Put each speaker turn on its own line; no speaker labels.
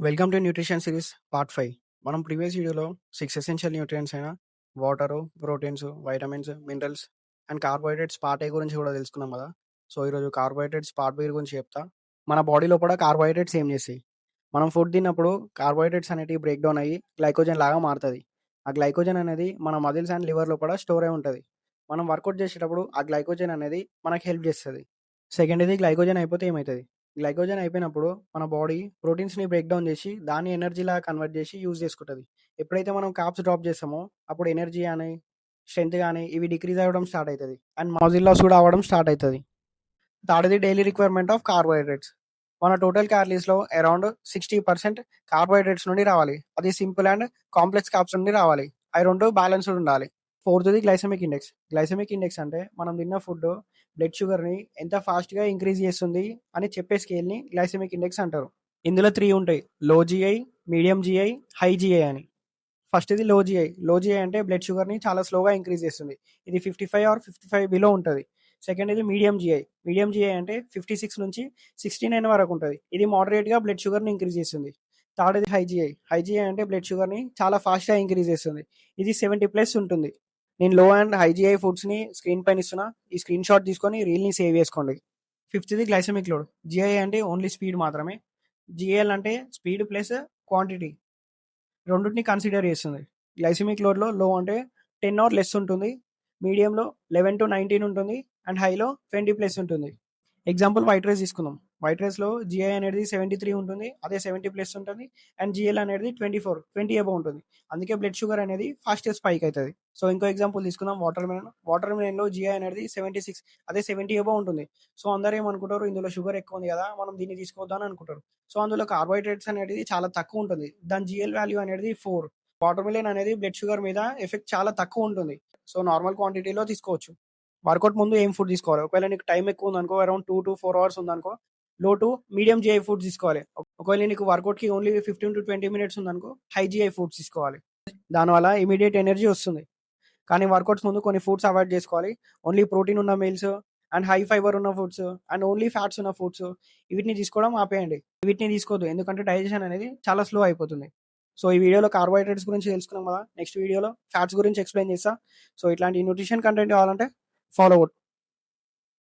Welcome to nutrition series part 5. మనం previous వీడియోలో 6 essential nutrients అయిన water, proteins, vitamins, minerals and carbohydrates part A గురించి కూడా తెలుసుకున్నాం కదా. సో ఈరోజు కార్బోహైడ్రేట్స్ పార్ట్ బి గురించి చెప్తా. మన బాడీలో కూడా కార్బోహైడ్రేట్స్ ఏం చేస్తాయి? మనం ఫుడ్ తిన్నప్పుడు కార్బోహైడ్రేట్స్ అనేవి బ్రేక్ డౌన్ అయ్యి గ్లైకోజన్ లాగా మారుతుంది. ఆ గ్లైకోజన్ అనేది మన మజిల్స్ అండ్ లివర్లో కూడా స్టోర్ అయి ఉంటుంది. మనం వర్కౌట్ చేసేటప్పుడు ఆ గ్లైకోజన్ అనేది మనకి హెల్ప్ చేస్తుంది. సెకండ్ ఇది గ్లైకోజన్ అయిపోతే ఏమవుతుంది? గ్లైకోజన్ అయిపోయినప్పుడు మన బాడీ ప్రోటీన్స్‌ని బ్రేక్ డౌన్ చేసి దాన్ని ఎనర్జీలాగా కన్వర్ట్ చేసి యూజ్ చేసుకుంటది. ఎప్పుడైతే మనం కార్బ్స్ డ్రాప్ చేస్తామో అప్పుడు ఎనర్జీ గాని, స్ట్రెంత్ గాని ఇవి డిక్రీజ్ అవ్వడం స్టార్ట్ అయితది. అండ్ మజిల్ లాస్ కూడా అవ్వడం స్టార్ట్ అయితది. థర్డ్‌ది డైలీ రిక్వైర్మెంట్ ఆఫ్ కార్బోహైడ్రేట్స్. మన టోటల్ క్యాలరీస్‌లో అరౌండ్ 60% కార్బోహైడ్రేట్స్ నుండి రావాలి. అది సింపుల్ అండ్ కాంప్లెక్స్ కార్బ్స్ నుండి రావాలి. అవి 2 బ్యాలెన్స్‌డ్ ఉండాలి. ఫోర్త్‌ది గ్లైసెమిక్ ఇండెక్స్. గ్లైసెమిక్ ఇండెక్స్ అంటే మనం తిన్న ఫుడ్ బ్లడ్ షుగర్‌ని ఎంత ఫాస్ట్‌గా ఇంక్రీజ్ చేస్తుంది అని చెప్పే స్కేల్‌ని గ్లైసెమిక్ ఇండెక్స్ అంటారు. ఇందులో 3 ఉంటాయి. లో GI, medium GI, high GI అని. ఫస్ట్‌ది లో జీఐ. లో జీఐ అంటే బ్లడ్ షుగర్‌ని చాలా స్లోగా ఇంక్రీజ్ చేస్తుంది. ఇది 55 ఆర్ 55 బిలో ఉంటది. సెకండ్‌ది మీడియం జీఐ. మీడియం జీఐ అంటే 56 నుంచి 69 వరకు ఉంటది. ఇది మోడరేట్‌గా బ్లడ్ షుగర్‌ని ఇంక్రీజ్ చేస్తుంది. థర్డ్‌ది హై జీఐ. హై జీఐ అంటే బ్లడ్ షుగర్‌ని చాలా ఫాస్ట్‌గా ఇంక్రీజ్ చేస్తుంది. ఇది 70 ప్లస్ ఉంటుంది. నేను లో అండ్ హై జీఐ ఫుడ్స్‌ని స్క్రీన్ పైన ఇస్తున్నా. ఈ స్క్రీన్ షాట్ తీసుకొని రీల్‌ని సేవ్ చేసుకోండి. ఫిఫ్త్‌ది గ్లైసెమిక్ లోడ్. జీఐ అంటే ఓన్లీ స్పీడ్ మాత్రమే. జీఎల్ అంటే స్పీడ్ ప్లస్ క్వాంటిటీ. రెండిటిని కన్సిడర్ చేస్తుంది. గ్లైసెమిక్ లోడ్‌లో లో అంటే 10 ఆర్ లెస్ ఉంటుంది. మీడియంలో 11-19 ఉంటుంది. అండ్ హైలో 20 ప్లస్ ఉంటుంది. ఎగ్జాంపుల్ వైట్ రైస్ తీసుకుందాం. వైట్ రైస్‌లో జీఐ అనేది 73 ఉంటుంది. అదే 70 ప్లస్ ఉంటుంది. అండ్ జీఎల్ అనేది 24, 20 అబోవ్ ఉంటుంది. అందుకే బ్లడ్ షుగర్ అనేది ఫాస్టెస్ట్ స్పైక్ అయితది. సో ఇంకో ఎగ్జాంపుల్ తీసుకుందాం వాటర్ మెలన్. వాటర్ మెలన్‌లో జీఐ అనేది 76, అదే 70 అబోవ్ ఉంటుంది. సో అందరూ ఏమనుకుంటారు, ఇందులో షుగర్ ఎక్కువ ఉంది కదా, మనం దీన్ని తీసుకోవద్దు అని అనుకుంటారు. సో అందులో కార్బోహైడ్రేట్స్ అనేది చాలా తక్కువ ఉంటుంది. దాని జీఎల్ వాల్యూ అనేది 4. వాటర్ మెలన్ అనేది బ్లడ్ షుగర్ మీద ఎఫెక్ట్ చాలా తక్కువ ఉంటుంది. సో నార్మల్ క్వాంటిటీలో తీసుకోవచ్చు. వర్కౌట్ ముందు ఏం ఫుడ్ తీసుకోవాలి? ఒకవేళ నీకు టైం ఎక్కువ ఉందనుకో, అరౌండ్ 2-4 అవర్స్ ఉందనుకో, లో టు మీడియం జీఐ ఫుడ్స్ తీసుకోవాలి. ఒకవేళ నీకు వర్కౌట్‌కి ఓన్లీ 15-20 మినిట్స్ ఉందనుకో, హై జీఐ ఫుడ్స్ తీసుకోవాలి. దానివల్ల ఇమ్మీడియేట్ ఎనర్జీ వస్తుంది. కానీ వర్కౌట్స్ ముందు కొన్ని ఫుడ్స్ అవాయిడ్ చేసుకోవాలి. ఓన్లీ ప్రోటీన్ ఉన్న మీల్స్ అండ్ హై ఫైబర్ ఉన్న ఫుడ్స్ అండ్ ఓన్లీ ఫ్యాట్స్ ఉన్న ఫుడ్స్ వీటిని తీసుకోవడం ఆపేయండి. వీటిని తీసుకోవద్దు. ఎందుకంటే డైజెషన్ అనేది చాలా స్లో అయిపోతుంది. సో ఈ వీడియోలో కార్బోహైడ్రేట్స్ గురించి తెలుసుకున్నాం కదా. నెక్స్ట్ వీడియోలో ఫ్యాట్స్ గురించి ఎక్స్‌ప్లెయిన్ చేస్తా. సో ఇట్లాంటి న్యూట్రిషన్ కంటెంట్ కావాలంటే ఫాలో అవ్వండి.